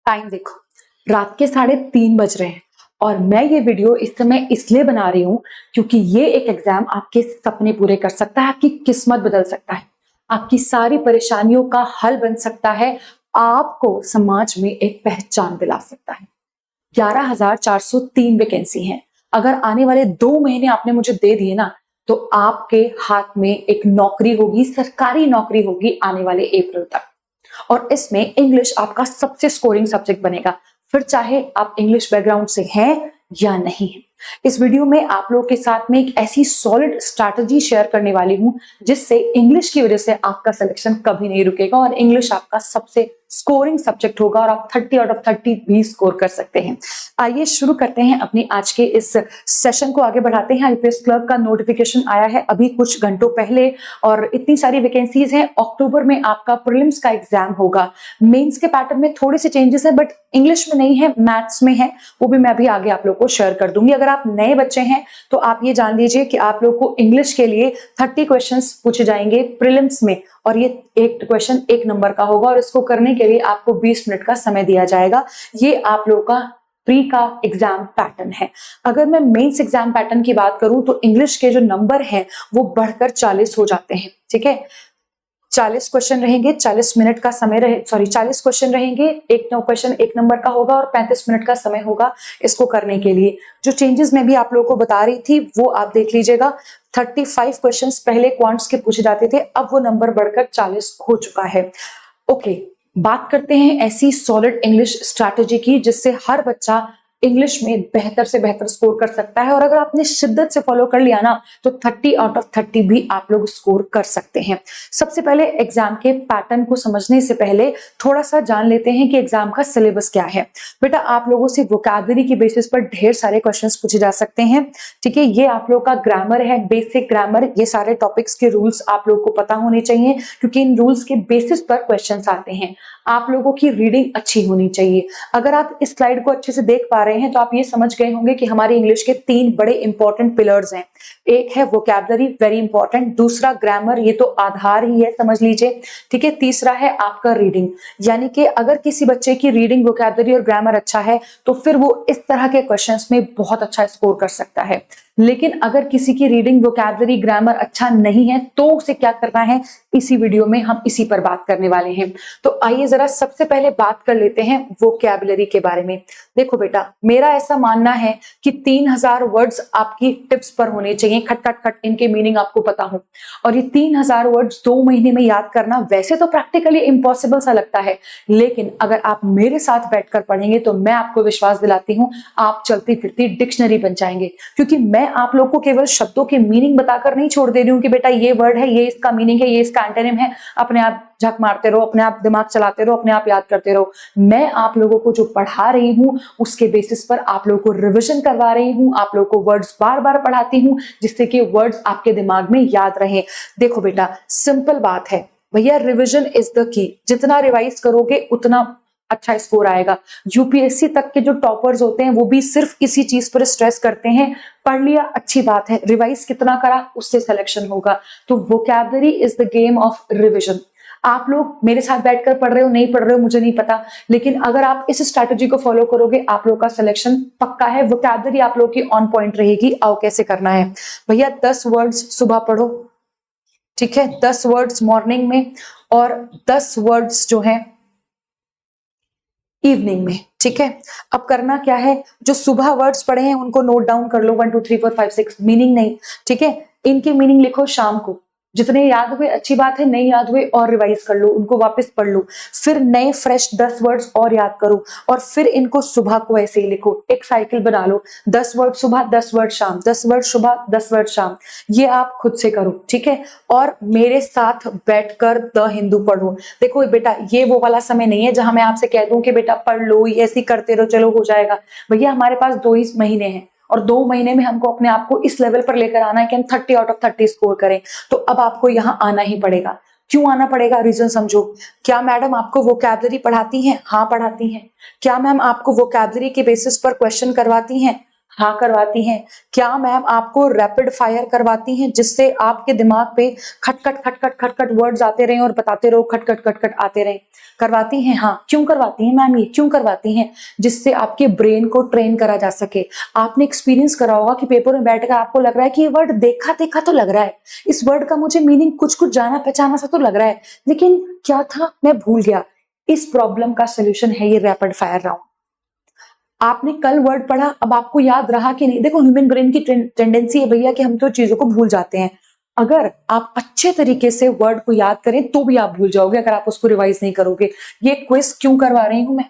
Time देखो, रात के 3:30 बज रहे हैं और मैं ये वीडियो इस समय इसलिए बना रही हूं क्योंकि ये एक एग्जाम आपके सपने पूरे कर सकता है, आपकी किस्मत बदल सकता है, आपकी सारी परेशानियों का हल बन सकता है, आपको समाज में एक पहचान दिला सकता है। 11,403 वैकेंसी हैं। अगर आने वाले 2 महीने आपने मुझे दे दिए ना, तो आपके हाथ में एक नौकरी होगी, सरकारी नौकरी होगी आने वाले अप्रैल तक। और इसमें इंग्लिश आपका सबसे स्कोरिंग सब्जेक्ट बनेगा, फिर चाहे आप इंग्लिश बैकग्राउंड से हैं या नहीं है। इस वीडियो में आप लोगों के साथ में एक ऐसी सॉलिड स्ट्रैटेजी शेयर करने वाली हूं जिससे इंग्लिश की वजह से आपका सिलेक्शन कभी नहीं रुकेगा और इंग्लिश आपका सबसे स्कोरिंग सब्जेक्ट होगा और आप 30 आउट ऑफ 30 भी स्कोर कर सकते हैं। आइए शुरू करते हैं अपनी आज के इस सेशन को, आगे बढ़ाते हैं। आईपीएस क्लर्क का नोटिफिकेशन आया है अभी कुछ घंटों पहले और इतनी सारी वैकेंसीज हैं। अक्टूबर में आपका प्रीलिम्स का एग्जाम होगा। मेंस के पैटर्न में थोड़े से चेंजेस है, बट इंग्लिश में नहीं है, मैथ्स में है, वो भी मैं अभी आगे आप लोग को शेयर कर दूंगी। अगर आप नए बच्चे हैं तो आप ये जान लीजिए कि आप लोग को इंग्लिश के लिए 30 क्वेश्चंस पूछे जाएंगे प्रीलिम्स में और ये एक क्वेश्चन 1 नंबर का होगा और इसको करने के लिए आपको 20 मिनट का समय दिया जाएगा। ये आप लोगों का प्री का एग्जाम पैटर्न है। अगर मैं मेंस एग्जाम पैटर्न की बात करूं तो इंग्लिश के जो नंबर हैं वो बढ़कर 40 हो जाते हैं। ठीक है, 40 क्वेश्चन रहेंगे, 40 मिनट का समय 40 क्वेश्चन रहेंगे, एक क्वेश्चन 1 नंबर का होगा और 35 मिनट का समय होगा इसको करने के लिए। जो चेंजेस मैं भी आप लोगों को बता रही थी वो आप देख लीजिएगा। 35 क्वेश्चंस पहले क्वांट्स के पूछे जाते थे, अब वो नंबर बढ़कर 40 हो चुका है। ओके, बात करते हैं ऐसी सॉलिड इंग्लिश स्ट्रैटेजी की जिससे हर बच्चा इंग्लिश में बेहतर से बेहतर स्कोर कर सकता है और अगर आपने शिद्दत से फॉलो कर लिया ना तो 30 आउट ऑफ 30 भी आप लोग स्कोर कर सकते हैं। सबसे पहले एग्जाम के पैटर्न को समझने से पहले थोड़ा सा जान लेते हैं कि एग्जाम का सिलेबस क्या है। बेटा, आप लोगों से वोकैबुलरी की बेसिस पर ढेर सारे क्वेश्चंस पूछे जा सकते हैं। ठीक है, ये आप लोग का ग्रामर है, बेसिक ग्रामर। ये सारे टॉपिक्स के रूल्स आप लोग को पता होने चाहिए क्योंकि इन रूल्स के बेसिस पर क्वेश्चंस आते हैं। आप लोगों की रीडिंग अच्छी होनी चाहिए। अगर आप इस स्लाइड को अच्छे से देख पा रहे हैं तो आप ये समझ गए होंगे कि हमारी इंग्लिश के 3 बड़े इंपॉर्टेंट पिलर्स हैं। एक है वोकैबुलरी, वेरी इंपॉर्टेंट। दूसरा ग्रामर, ये तो आधार ही है, समझ लीजिए। ठीक है, तीसरा है आपका रीडिंग, यानी कि अगर किसी बच्चे की रीडिंग, वोकैबुलरी और ग्रामर अच्छा है तो फिर वो इस तरह के क्वेश्चंस में बहुत अच्छा स्कोर कर सकता है। लेकिन अगर किसी की रीडिंग, वोकैबुलरी, ग्रामर अच्छा नहीं है तो उसे क्या करना है, इसी वीडियो में हम इसी पर बात करने वाले हैं। तो आइए जरा सबसे पहले बात कर लेते हैं वोकैबुलरी के बारे में। देखो बेटा, मेरा ऐसा मानना है कि 3000 वर्ड्स आपकी टिप्स पर होने चाहिए, खट खट खट इनके मीनिंग आपको पता हो। और ये 3000 वर्ड्स 2 महीने में याद करना वैसे तो प्रैक्टिकली इम्पॉसिबल सा लगता है, लेकिन अगर आप मेरे साथ बैठकर पढ़ेंगे तो मैं आपको विश्वास दिलाती हूँ आप चलती फिरती डिक्शनरी बन जाएंगे। क्योंकि मैं आप लोग को केवल शब्दों के मीनिंग बताकर नहीं छोड़ दे रही हूँ कि बेटा ये वर्ड है, ये इसका मीनिंग है, ये इसका एंटोनिम है, अपने आप झक मारते रहो, अपने आप दिमाग चलाते रहो, अपने आप याद करते रहो। मैं आप लोगों को जो पढ़ा रही हूँ उसके बेसिस पर आप लोगों को रिवीजन करवा रही हूँ, आप लोगों को वर्ड्स बार बार पढ़ाती हूँ जिससे कि वर्ड्स आपके दिमाग में याद रहे। देखो बेटा, सिंपल बात है भैया, रिवीजन इज द की। जितना रिवाइज करोगे उतना अच्छा स्कोर आएगा। यूपीएससी तक के जो टॉपर्स होते हैं वो भी सिर्फ इसी चीज पर स्ट्रेस करते हैं, पढ़ लिया अच्छी बात है, रिवाइज कितना करा उससे सिलेक्शन होगा। तो vocabulary is the game of revision. आप लोग मेरे साथ बैठकर पढ़ रहे हो, नहीं पढ़ रहे हो मुझे नहीं पता, लेकिन अगर आप इस स्ट्रैटेजी को फॉलो करोगे आप लोग का सिलेक्शन पक्का है। वोकैबुलरी आप लोग की ऑन पॉइंट रहेगी। आओ कैसे करना है भैया, 10 वर्ड्स सुबह पढ़ो, ठीक है, 10 वर्ड्स मॉर्निंग में और 10 वर्ड्स जो है इवनिंग में। ठीक है, अब करना क्या है, जो सुबह वर्ड्स पढ़े हैं उनको नोट डाउन कर लो, 1 2 3 4 5 6, मीनिंग नहीं। ठीक है, इनके मीनिंग लिखो शाम को, जितने याद हुए अच्छी बात है, नहीं याद हुए और रिवाइज कर लो, उनको वापस पढ़ लो, फिर नए फ्रेश 10 वर्ड्स और याद करो और फिर इनको सुबह को ऐसे ही लिखो। एक साइकिल बना लो, 10 वर्ड सुबह, 10 वर्ड शाम, 10 वर्ड सुबह, 10 वर्ड शाम। ये आप खुद से करो, ठीक है, और मेरे साथ बैठकर द हिंदू पढ़ो। देखो बेटा, ये वो वाला समय नहीं है जहां मैं आपसे कह दूं कि बेटा पढ़ लो, ऐसे करते रहो, चलो हो जाएगा। भैया, हमारे पास 2 ही महीने हैं और 2 महीने में हमको अपने आप को इस लेवल पर लेकर आना है कि हम 30 आउट ऑफ 30 स्कोर करें। तो अब आपको यहाँ आना ही पड़ेगा। क्यों आना पड़ेगा, रीजन समझो। क्या मैडम आपको वोकैबुलरी पढ़ाती हैं? हाँ पढ़ाती हैं। क्या मैम आपको वोकैबुलरी के बेसिस पर क्वेश्चन करवाती हैं? हाँ करवाती हैं। क्या मैम आपको रैपिड फायर करवाती हैं जिससे आपके दिमाग पे खटखट खटखट खटखट वर्ड्स आते रहें और बताते रहो, खटखट खटखट आते रहें? करवाती हैं। हाँ, क्यों करवाती हैं मैम? ये क्यों करवाती हैं? जिससे आपके ब्रेन को ट्रेन करा जा सके। आपने एक्सपीरियंस करा होगा कि पेपर में बैठकर आपको लग रहा है कि ये वर्ड देखा देखा तो लग रहा है, इस वर्ड का मुझे मीनिंग कुछ कुछ जाना पहचाना सा तो लग रहा है, लेकिन क्या था मैं भूल गया। इस प्रॉब्लम का सोल्यूशन है ये रैपिड फायर राउंड। आपने कल वर्ड पढ़ा, अब आपको याद रहा कि नहीं? देखो, ह्यूमन ब्रेन की टेंडेंसी है भैया कि हम तो चीजों को भूल जाते हैं। अगर आप अच्छे तरीके से वर्ड को याद करें तो भी आप भूल जाओगे अगर आप उसको रिवाइज नहीं करोगे। ये क्विज क्यों करवा रही हूं मैं?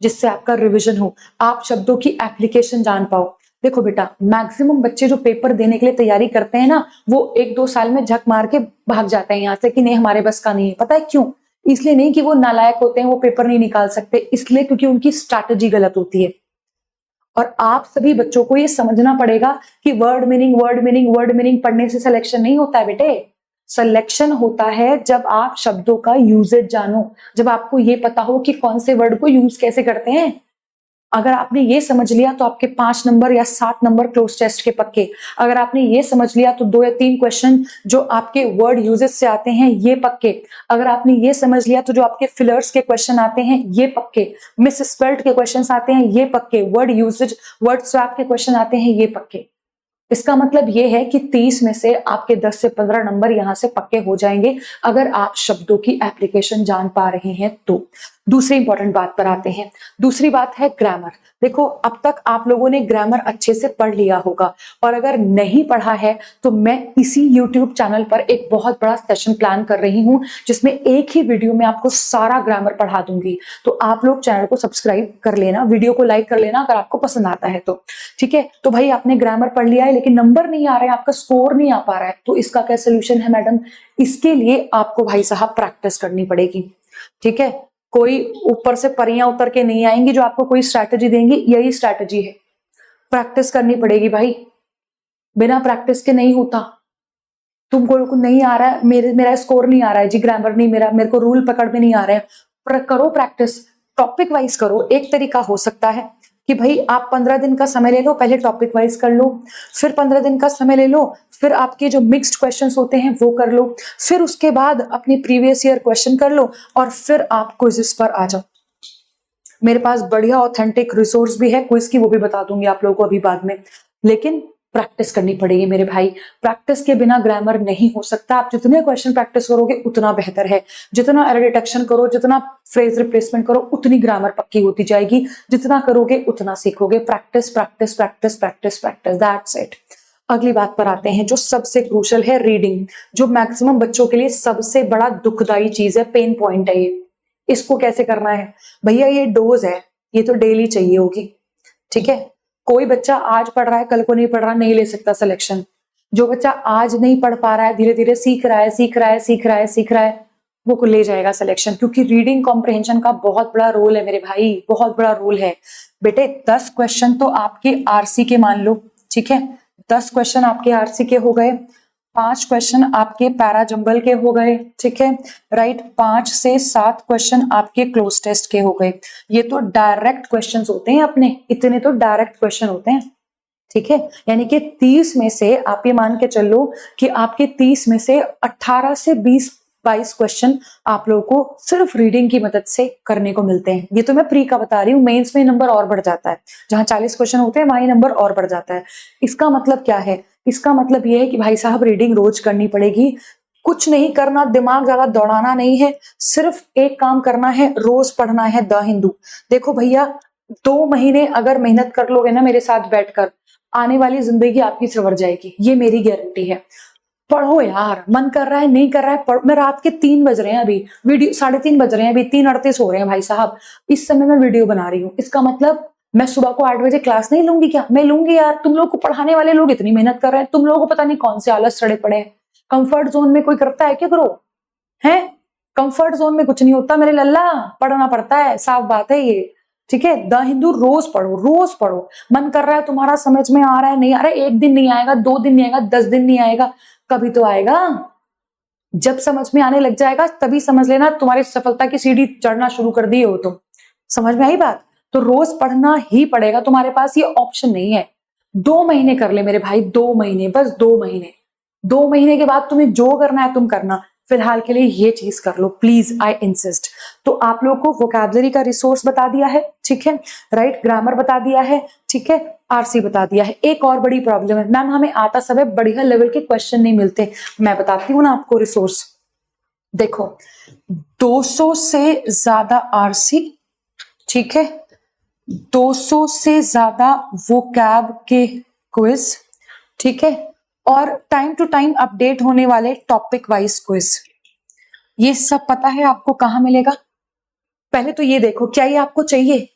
जिससे आपका रिवीजन हो, आप शब्दों की एप्लीकेशन जान पाओ। देखो बेटा, मैक्सिमम बच्चे जो पेपर देने के लिए तैयारी करते हैं ना, वो 1-2 साल में झक मार के भाग जाते हैं यहाँ से कि नहीं हमारे बस का नहीं है। पता है क्यों? इसलिए नहीं कि वो नालायक होते हैं, वो पेपर नहीं निकाल सकते, इसलिए क्योंकि उनकी स्ट्रैटेजी गलत होती है। और आप सभी बच्चों को ये समझना पड़ेगा कि word meaning word meaning word meaning पढ़ने से सिलेक्शन नहीं होता है बेटे। सिलेक्शन होता है जब आप शब्दों का यूजेज जानो, जब आपको ये पता हो कि कौन से वर्ड को यूज कैसे करते हैं। अगर आपने ये समझ लिया तो आपके 5 नंबर या 7 नंबर क्लोज टेस्ट के पक्के। अगर आपने ये समझ लिया तो 2 या 3 क्वेश्चन जो आपके वर्ड यूजेस से आते हैं ये पक्के। अगर आपने ये समझ लिया तो जो आपके फिलर्स के क्वेश्चन आते हैं ये पक्के, मिस स्पेल्ड के क्वेश्चन आते हैं ये पक्के, वर्ड यूजेज वर्ड स्वैप के क्वेश्चन आते हैं ये पक्के। इसका मतलब ये है कि 30 में से आपके 10 से 15 नंबर यहां से पक्के हो जाएंगे अगर आप शब्दों की एप्लीकेशन जान पा रहे हैं तो। दूसरी इंपॉर्टेंट बात पर आते हैं। दूसरी बात है ग्रामर। देखो, अब तक आप लोगों ने ग्रामर अच्छे से पढ़ लिया होगा, और अगर नहीं पढ़ा है तो मैं इसी YouTube चैनल पर एक बहुत बड़ा सेशन प्लान कर रही हूं जिसमें एक ही वीडियो में आपको सारा ग्रामर पढ़ा दूंगी। तो आप लोग चैनल को सब्सक्राइब कर लेना, वीडियो को लाइक कर लेना अगर आपको पसंद आता है तो। ठीक है, तो भाई आपने ग्रामर पढ़ लिया है लेकिन नंबर नहीं आ रहा है, आपका स्कोर नहीं आ पा रहा है, तो इसका क्या सोल्यूशन है मैडम? इसके लिए आपको भाई साहब प्रैक्टिस करनी पड़ेगी। ठीक है, कोई ऊपर से परियां उतर के नहीं आएंगी जो आपको कोई स्ट्रैटेजी देंगी, यही स्ट्रैटेजी है। प्रैक्टिस करनी पड़ेगी भाई, बिना प्रैक्टिस के नहीं होता। तुमको को नहीं आ रहा है, मेरा स्कोर नहीं आ रहा है जी, ग्रामर नहीं, मेरे को रूल पकड़ में नहीं आ रहे हैं, करो प्रैक्टिस, टॉपिक वाइज करो। एक तरीका हो सकता है कि भाई आप 15 दिन का समय ले लो, पहले टॉपिक वाइज कर लो, फिर 15 दिन का समय ले लो, फिर आपके जो मिक्स्ड क्वेश्चंस होते हैं वो कर लो, फिर उसके बाद अपनी प्रीवियस ईयर क्वेश्चन कर लो, और फिर आप क्विज़ेस पर आ जाओ। मेरे पास बढ़िया ऑथेंटिक रिसोर्स भी है क्विज की, वो भी बता दूंगी आप लोगों को अभी बाद में। लेकिन प्रैक्टिस करनी पड़ेगी मेरे भाई, प्रैक्टिस के बिना ग्रामर नहीं हो सकता। आप जितने क्वेश्चन प्रैक्टिस करोगे उतना बेहतर है, जितना एरर डिटेक्शन करो, जितना फ्रेज रिप्लेसमेंट करो, उतनी ग्रामर पक्की होती जाएगी, जितना करोगे उतना सीखोगे। Practice practice practice practice practice, that's it. अगली बात पर आते हैं जो सबसे क्रूशल है, रीडिंग, जो मैक्सिमम बच्चों के लिए सबसे बड़ा दुखदाई चीज है, पेन पॉइंट है ये। इसको कैसे करना है भैया? ये डोज है, ये तो डेली चाहिए होगी। ठीक है, कोई बच्चा आज पढ़ रहा है कल को नहीं पढ़ रहा, नहीं ले सकता सिलेक्शन। जो बच्चा आज नहीं पढ़ पा रहा है, धीरे धीरे सीख रहा है सीख रहा है सीख रहा है सीख रहा है, वो को ले जाएगा सिलेक्शन, क्योंकि रीडिंग कॉम्प्रिहेंशन का बहुत बड़ा रोल है मेरे भाई, बहुत बड़ा रोल है। बेटे 10 क्वेश्चन तो आपके आरसी के मान लो, ठीक है, 10 क्वेश्चन आपके आरसी के हो गए, 5 क्वेश्चन आपके पैरा जंबल के हो गए, ठीक है, राइट, 5 से 7 क्वेश्चन आपके क्लोज टेस्ट के हो गए। ये तो डायरेक्ट क्वेश्चंस होते हैं अपने, इतने तो डायरेक्ट क्वेश्चन होते हैं। ठीक है, यानी कि 30 में से आप ये मान के चलो कि आपके 30 में से 18 से 22 क्वेश्चन आप लोगों को सिर्फ रीडिंग की मदद से करने को मिलते हैं। ये तो मैं प्री का बता रही हूँ, मेंस में नंबर और बढ़ जाता है, जहां 40 क्वेश्चन होते हैं वहां नंबर और बढ़ जाता है। इसका मतलब क्या है? इसका मतलब ये है कि भाई साहब रीडिंग रोज करनी पड़ेगी। कुछ नहीं करना, दिमाग ज्यादा दौड़ाना नहीं है, सिर्फ एक काम करना है, रोज पढ़ना है द हिंदू। देखो भैया, 2 महीने अगर मेहनत कर लोगे ना मेरे साथ बैठकर, आने वाली जिंदगी आपकी संवर जाएगी, ये मेरी गारंटी है। पढ़ो यार, मन कर रहा है नहीं कर रहा है पढ़। मैं रात के 3 बज रहे हैं अभी, वीडियो 3:30 बज रहे हैं अभी, 3:38 हो रहे हैं भाई साहब, इस समय मैं वीडियो बना रही हूँ। इसका मतलब मैं सुबह को 8 बजे क्लास नहीं लूंगी क्या? मैं लूंगी यार। तुम लोग को पढ़ाने वाले लोग इतनी मेहनत कर रहे हैं, तुम लोगों को पता नहीं कौन से आलस चढ़े पड़े हैं। कंफर्ट जोन में कोई करता है क्या करो? है, कंफर्ट जोन में कुछ नहीं होता मेरे लल्ला, पढ़ना पड़ता है, साफ बात है ये। ठीक है, द हिंदू रोज पढ़ो, रोज पढ़ो। मन कर रहा है तुम्हारा, समझ में आ रहा है नहीं आ रहा है, 1 दिन नहीं आएगा, 2 दिन नहीं आएगा, 10 दिन नहीं आएगा, कभी तो आएगा। जब समझ में आने लग जाएगा तभी समझ लेना तुम्हारी सफलता की सीढ़ी चढ़ना शुरू कर दिए हो तुम। समझ में आई बात? तो रोज पढ़ना ही पड़ेगा, तुम्हारे पास ये ऑप्शन नहीं है। 2 महीने कर ले मेरे भाई, 2 महीने, बस 2 महीने। 2 महीने के बाद तुम्हें जो करना है तुम करना, फिलहाल के लिए ये चीज कर लो प्लीज, आई इंसिस्ट। तो आप लोगों को वोकैबुलरी का रिसोर्स बता दिया है, ठीक है, राइट, ग्रामर बता दिया है, ठीक है, आरसी बता दिया है। एक और बड़ी प्रॉब्लम है मैम, हमें आता सब है, बढ़िया लेवल के क्वेश्चन नहीं मिलते। मैं बताती हूँ ना आपको रिसोर्स, देखो 200 से ज्यादा आरसी, ठीक है, 200 से ज्यादा वोकैब के क्विज, ठीक है, और टाइम टू टाइम अपडेट होने वाले टॉपिक वाइज क्विज। ये सब पता है आपको कहाँ मिलेगा? पहले तो ये देखो, क्या ये आपको चाहिए?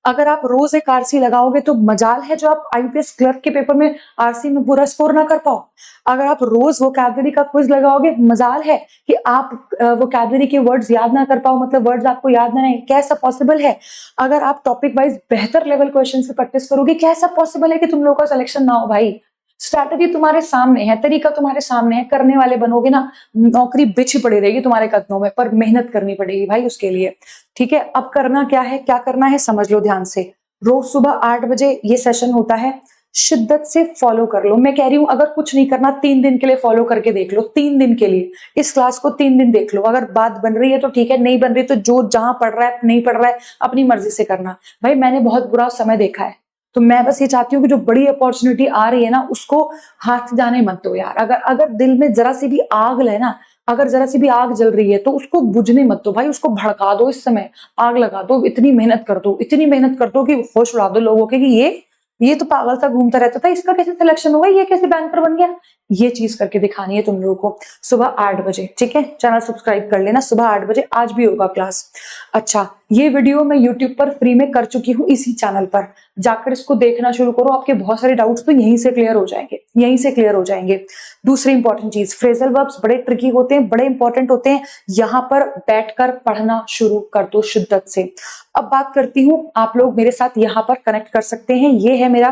अगर आप रोज एक आरसी लगाओगे तो मजाल है जो आप आईपीएस क्लर्क के पेपर में आरसी में पूरा स्कोर ना कर पाओ। अगर आप रोज वोकैबुलरी का क्विज लगाओगे, मजाल है कि आप वोकैबुलरी के वर्ड्स याद ना कर पाओ, मतलब वर्ड्स आपको याद ना रहे, कैसा पॉसिबल है? अगर आप टॉपिक वाइज बेहतर लेवल क्वेश्चन से प्रैक्टिस करोगे, कैसा पॉसिबल है कि तुम लोगों का सिलेक्शन ना हो भाई? स्ट्रैटेजी तुम्हारे सामने है, तरीका तुम्हारे सामने है, करने वाले बनोगे ना, नौकरी बिछी पड़ी रहेगी तुम्हारे कदमों में, पर मेहनत करनी पड़ेगी भाई उसके लिए, ठीक है। अब करना क्या है, क्या करना है समझ लो ध्यान से। रोज सुबह 8 बजे ये सेशन होता है, शिद्दत से फॉलो कर लो। मैं कह रही हूं अगर कुछ नहीं करना 3 दिन के लिए फॉलो करके देख लो, 3 दिन के लिए इस क्लास को 3 दिन देख लो। अगर बात बन रही है तो ठीक है, नहीं बन रही तो जो जहां पढ़ रहा है नहीं पढ़ रहा है अपनी मर्जी से करना। भाई मैंने बहुत बुरा समय देखा है, तो मैं बस ये चाहती हूँ कि जो बड़ी अपॉर्चुनिटी आ रही है ना उसको हाथ जाने मत दो यार। अगर अगर दिल में जरा सी भी आग है ना, अगर जरा सी भी आग जल रही है तो उसको बुझने मत दो भाई, उसको भड़का दो, इस समय आग लगा दो, इतनी मेहनत कर दो, इतनी मेहनत कर दो कि होश उड़ा दो लोगों के कि ये तो पागल सा घूमता रहता था, इसका कैसे सिलेक्शन होगा, ये कैसे बैंकर बन गया। ये चीज करके दिखानी है तुम लोगों को सुबह 8 बजे, ठीक है। चैनल सब्सक्राइब कर लेना, सुबह 8 बजे आज भी होगा क्लास। अच्छा, ये वीडियो मैं यूट्यूब पर फ्री में कर चुकी हूँ, इसी चैनल पर जाकर इसको देखना शुरू करो। आपके बहुत सारे डाउट्स तो यहीं से क्लियर हो जाएंगे, यहीं से क्लियर हो जाएंगे। दूसरी इंपॉर्टेंट चीज, फ्रेजल वर्ब्स बड़े ट्रिकी होते हैं, बड़े इंपॉर्टेंट होते हैं, यहाँ पर बैठकर पढ़ना शुरू कर दो शिद्दत से। अब बात करती हूँ, आप लोग मेरे साथ यहाँ पर कनेक्ट कर सकते हैं, ये है मेरा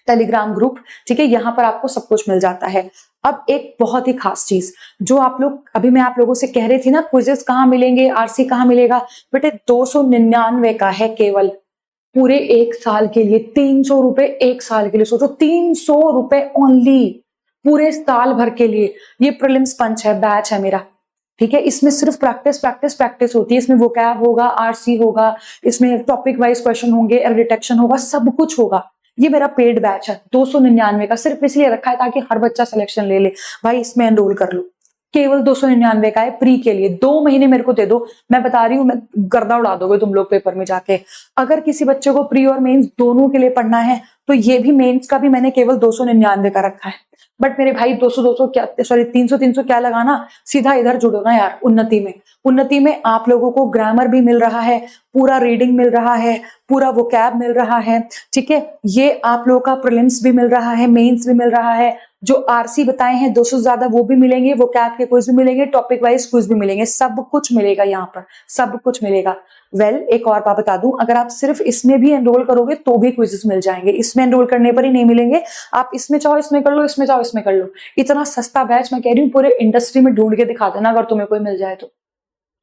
टेलीग्राम ग्रुप, ठीक है, यहाँ पर आपको सब कुछ मिल जाता है। अब एक बहुत ही खास चीज जो आप लोग, अभी मैं आप लोगों से कह रही थी ना क्विजेस कहाँ मिलेंगे, आरसी कहाँ मिलेगा, बेटे 299 का है केवल, पूरे 1 साल के लिए 300 रुपए, 1 साल के लिए सोचो, 300 रुपए ओनली पूरे साल भर के लिए। ये प्रीलिम्स पंच है, बैच है मेरा, ठीक है। इसमें सिर्फ प्रैक्टिस प्रैक्टिस प्रैक्टिस होती है, इसमें वोकैब होगा, आरसी होगा, इसमें टॉपिक वाइज क्वेश्चन होंगे, एरर डिटेक्शन होगा, सब कुछ होगा। ये मेरा पेड बैच है 299 का, सिर्फ इसलिए रखा है ताकि हर बच्चा सिलेक्शन ले ले। भाई इसमें एनरोल कर लो, केवल 299 का है, प्री के लिए 2 महीने मेरे को दे दो, मैं बता रही हूँ, मैं गर्दा उड़ा दोगे तुम लोग पेपर में जाके। अगर किसी बच्चे को प्री और मेंस दोनों के लिए पढ़ना है तो ये भी मेंस का भी मैंने केवल 299 का रखा है। बट मेरे भाई 200 क्या, सॉरी 300 क्या लगाना, सीधा इधर जुड़ो ना यार, उन्नति में। उन्नति में आप लोगों को ग्रामर भी मिल रहा है, पूरा रीडिंग मिल रहा है, पूरा वोकैब मिल रहा है, ठीक है। ये आप लोगों का प्रीलिम्स भी मिल रहा है, मेंस भी मिल रहा है, जो आरसी बताए हैं 200 से ज्यादा वो भी मिलेंगे, वो कैब के क्विज भी मिलेंगे, टॉपिक वाइज क्विज भी मिलेंगे, सब कुछ मिलेगा यहाँ पर, सब कुछ मिलेगा। एक और बात बता दूं, अगर आप सिर्फ इसमें भी एनरोल करोगे तो भी क्विजेस मिल जाएंगे, इसमें एनरोल करने पर ही नहीं मिलेंगे। आप इसमें चाहो इसमें कर लो, इसमें चाहो इसमें कर लो। इतना सस्ता बैच मैं कह रही हूँ पूरे इंडस्ट्री में ढूंढ के दिखा देना, अगर तुम्हें कोई मिल जाए तो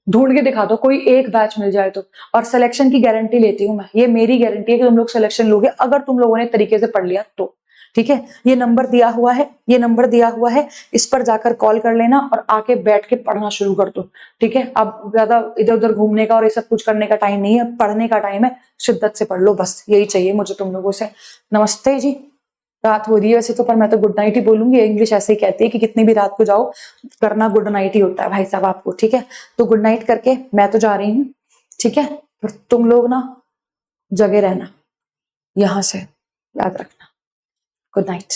ढूंढ के दिखा दो, कोई एक बैच मिल जाए तो। और सिलेक्शन की गारंटी लेती हूँ मैं, ये मेरी गारंटी है कि तुम लोग सिलेक्शन लोगे अगर तुम लोगों ने तरीके से पढ़ लिया तो, ठीक है। ये नंबर दिया हुआ है, ये नंबर दिया हुआ है, इस पर जाकर कॉल कर लेना और आके बैठ के पढ़ना शुरू कर दो, ठीक है। अब ज्यादा इधर उधर घूमने का और ये सब कुछ करने का टाइम नहीं है, पढ़ने का टाइम है, शिद्दत से पढ़ लो, बस यही चाहिए मुझे तुम लोगों से। नमस्ते जी, रात हो रही है वैसे तो, पर मैं तो गुड नाइट ही बोलूंगी, इंग्लिश ऐसे ही कहती है कि कितनी भी रात को जाओ करना गुड नाइट ही होता है भाई साहब आपको, ठीक है। तो गुड नाइट करके मैं तो जा रही हूँ, ठीक है, पर तुम लोग ना जगे रहना, यहां से याद रखना। Good night.